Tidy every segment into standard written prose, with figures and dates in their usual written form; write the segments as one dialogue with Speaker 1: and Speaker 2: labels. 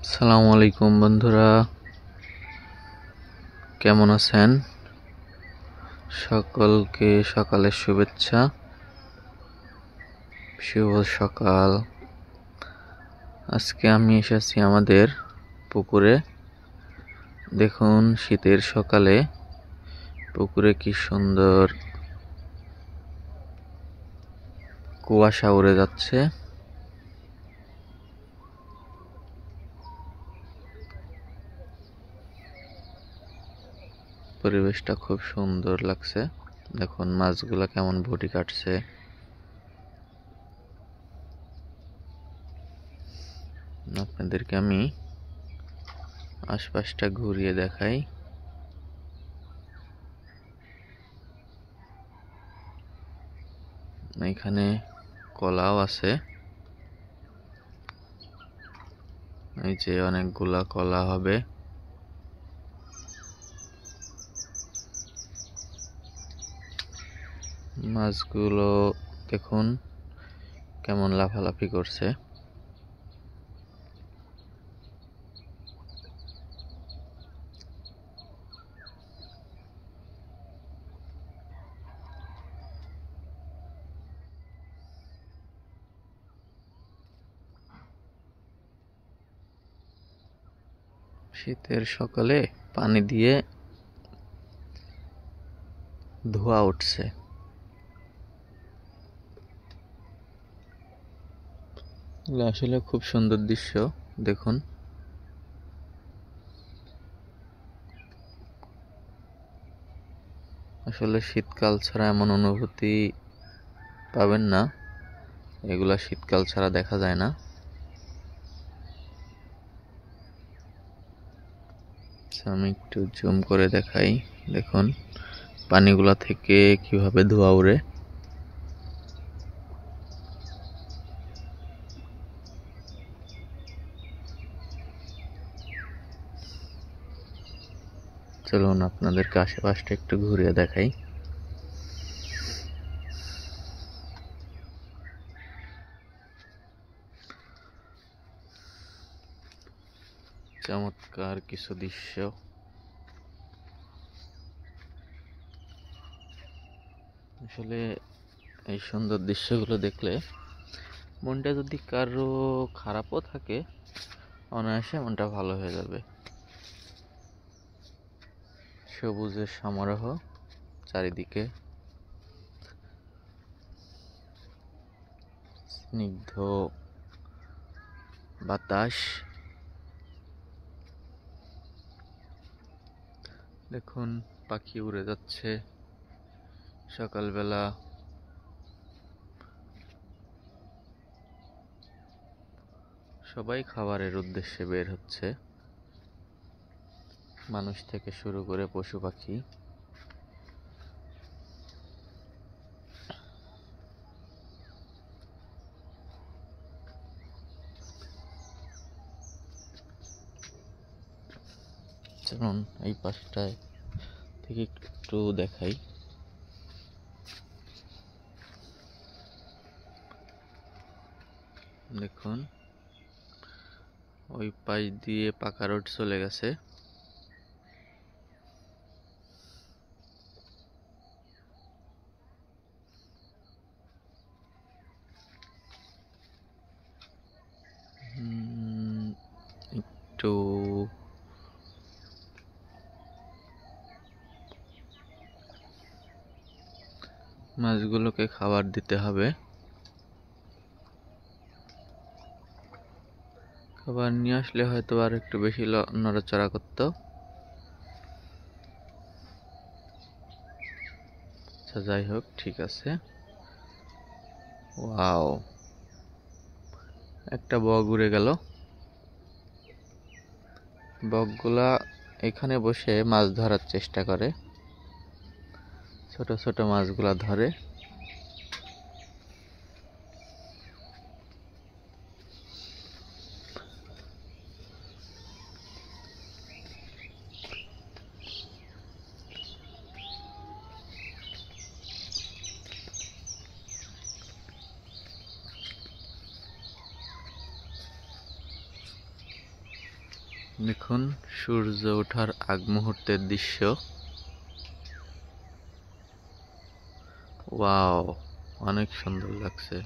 Speaker 1: আসসালামু আলাইকুম বন্ধুরা, কেমন আছেন? সকলকে সকালের শুভেচ্ছা। শুভ সকাল। আজকে আমি এসেছি আমাদের পুকুরে। দেখুন, শীতের সকালে পুকুরে কি সুন্দর কুয়াশা উড়ে যাচ্ছে। পরিবেশটা খুব সুন্দর লাগছে। দেখুন মাছগুলা কেমন বটি কাটছে। আপনাদেরকে আমি আশপাশটা ঘুরিয়ে দেখাই। এখানে কলাও আছে, এই যে অনেকগুলা কলা হবে। মাছগুলো দেখুন কেমন লাফালাফি করছে। শীতের সকালে পানি দিয়ে ধোঁয়া উঠছে। আসলে খুব সুন্দর দৃশ্য। দেখুন, আসলে শীতকাল ছাড়া এমন অনুভূতি পাবেন না। এগুলা শীতকাল ছাড়া দেখা যায় না। আমি একটু জুম করে দেখাই। দেখুন পানিগুলা থেকে কিভাবে ধোঁয়া উড়ে। চলুন আপনাদেরকে আশেপাশটা একটু ঘুরিয়ে দেখাই। চমৎকার কিছু দৃশ্য। আসলে এই সুন্দর দৃশ্যগুলো দেখলে মনটা যদি কারো খারাপও থাকে, অনায়াসে মনটা ভালো হয়ে যাবে। সবুজের সমারোহ চারিদিকে, স্নিগ্ধ বাতাস। দেখুন পাখি উড়ে যাচ্ছে সকালবেলা। সবাই খাবারের উদ্দেশ্যে বের হচ্ছে, মানুষ থেকে শুরু করে পশু পাখি। চলুন এই পাশটায় থেকে একটু দেখাই। দেখুন ওই পাশ দিয়ে পাকা রোড চলে গেছে। একটু মাছগুলোকে খাবার দিতে হবে। খাবার নিয়ে আসলে হয়তো আর একটু বেশি নড়াচড়া করতো। আচ্ছা যাই হোক, ঠিক আছে। ওয়াও, একটা বক উড়ে গেল। বকগুলা এখানে বসে মাছ ধরার চেষ্টা করে, ছোট ছোট মাছগুলা ধরে। দেখুন সূর্য ওঠার আগ মুহূর্তের দৃশ্য। ওয়াও, অনেক সুন্দর লাগছে।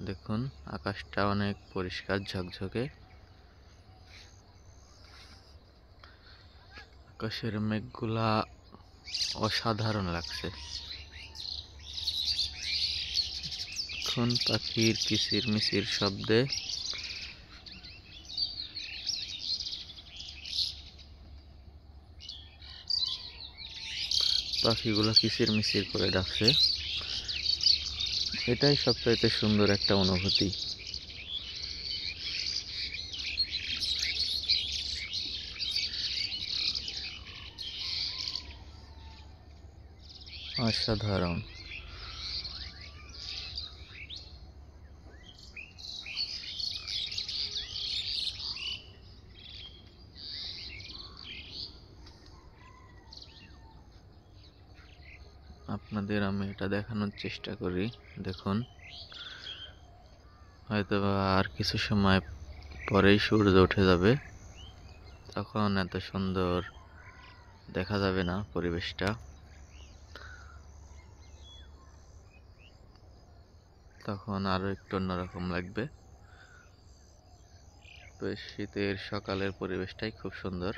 Speaker 1: দেখুন আকাশটা অনেক পরিষ্কার ঝকঝকে। আকাশের মেঘগুলা অসাধারণ লাগছে। এখন পাখির কিচির মিচির শব্দে পাখিগুলো কিচির মিচির করে ডাকছে। এটাই সবচাইতে সুন্দর একটা অনুভূতি। অসাধারণ। আপনাদের আমি এটা দেখানোর চেষ্টা করি। দেখুন হয়তো আর কিছু সময় পরেই সূর্য উঠে যাবে, তখন এত সুন্দর দেখা যাবে না পরিবেশটা। তখন আরো একটু অন্যরকম লাগবে। তো শীতের সকালের পরিবেশটাই খুব সুন্দর।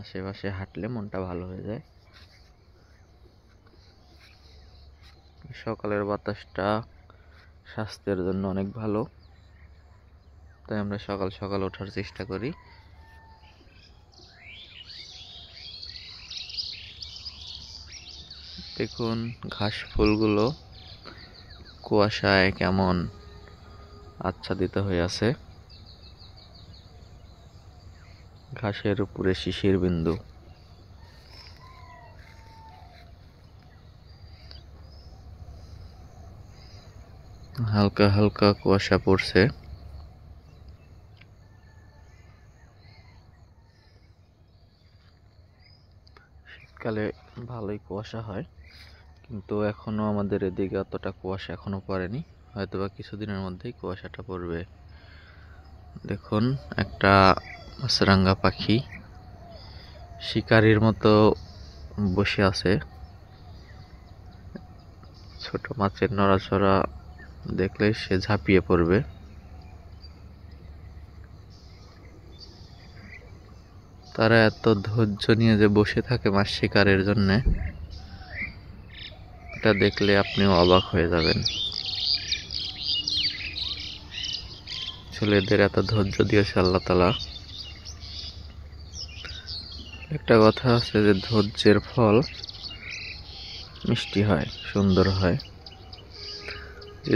Speaker 1: আশেপাশে হাঁটলে মনটা ভালো হয়ে যায়। সকালের বাতাসটা স্বাস্থ্যের জন্য অনেক ভালো, তাই আমরা সকাল সকাল ওঠার চেষ্টা করি। দেখুন ঘাস ফুলগুলো কুয়াশায় কেমন আচ্ছাদিত হয়ে আছে। ঘাসের উপরে শিশির বিন্দু। হালকা হালকা কুয়াশা পড়ছে। শীতকালে ভালোই কুয়াশা হয়, কিন্তু এখনো আমাদের এদিকে অতটা কুয়াশা এখনো পড়েনি। হয়তোবা কিছুদিনের মধ্যেই কুয়াশাটা পড়বে। দেখুন একটা মাছরাঙা পাখি শিকারীর মতো বসে আছে। ছোট মাছের নড়াচড়া দেখলে সে ঝাঁপিয়ে পড়বে। তারা এত ধৈর্য নিয়ে যে বসে থাকে মাছ শিকারের জন্য, এটা দেখলে আপনিও অবাক হয়ে যাবেন। ছেলেদের এত ধৈর্য দিয়েছে আল্লাহ তাআলা। একটা কথা আছে যে ধৈর্যের ফল মিষ্টি হয়, সুন্দর হয়।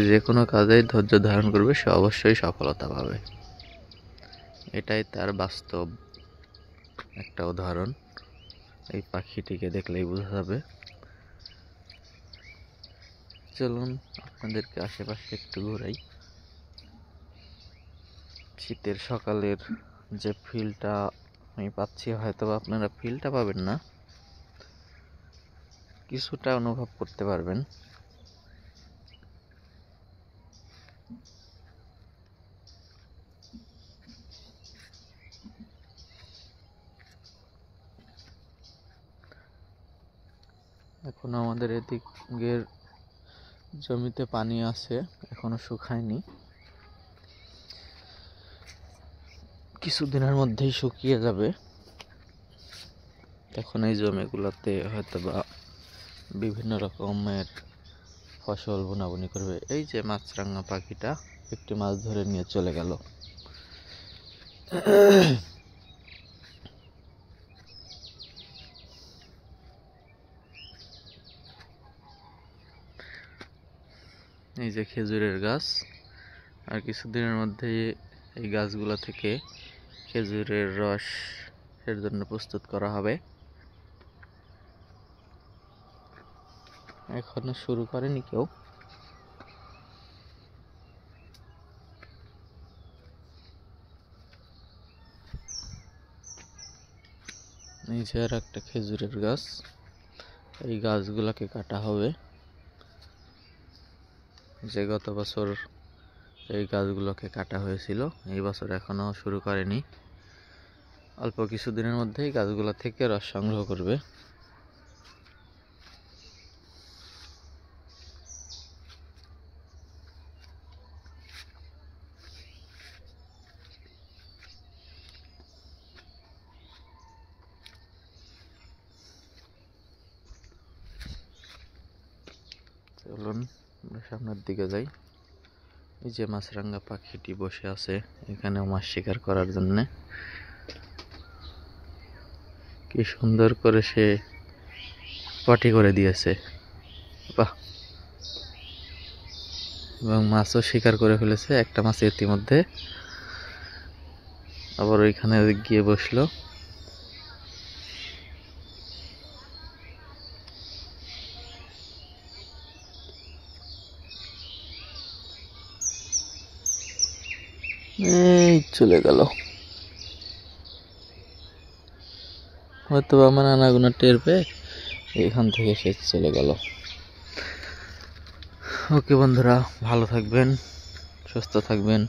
Speaker 1: যে কোনো কাজেই ধৈর্য ধারণ করবে সে অবশ্যই সফলতা পাবে। এটাই তার বাস্তব একটা উদাহরণ। এই পাখিটিকে দেখলেই বোঝা যাবে। চলুন আপনাদেরকে আশেপাশে একটু ঘুরাই। শীতের সকালের যে ফিলটা আমি পাচ্ছি, হয়তো আপনারা ফিলটা পাবেন না, কিছুটা অনুভব করতে পারবেন। এখন আমাদের এদিকের জমিতে পানি আছে, এখনো শুকায়নি। কিছুদিনের মধ্যেই শুকিয়ে যাবে। এখন এই জমিগুলোতে হয়তোবা বিভিন্ন রকমের ফসল বুনাবুনি করবে। এই যে মাছরাঙা পাখিটা একটি মাছ ধরে নিয়ে চলে গেল। এই যে খেজুরের গাছ, আর কিছুদিনের মধ্যে এই গাছগুলো থেকে খেজুরের রস এর জন্য প্রস্তুত করা হবে। এখনো শুরু করেনি কেউ। এই যে আর একটা খেজুরের গাছ, এই গাছগুলোকে কাটা হবে। যে গত বছর এই গাছগুলোকে কাটা হয়েছিল, এই বছর এখনো শুরু করেনি। অল্প কিছুদিনের মধ্যেই গাছগুলো থেকে রস সংগ্রহ করবে। চলুন আমরা সামনের দিকে যাই। এই যে মাছরাঙা পাখিটি বসে আছে এখানেও মাছ শিকার করার জন্য। কি সুন্দর করে সে পটি করে দিয়েছে, বাহ! এবং মাছও শিকার করে ফেলেছে। একটা মাছ ইতিমধ্যে আবার ওইখানে গিয়ে বসলো। এই চলে গেল, হয়তো আমার আনাগোনা টের পেয়ে এখান থেকে সে চলে গেল। ওকে বন্ধুরা, ভালো থাকবেন, সুস্থ থাকবেন।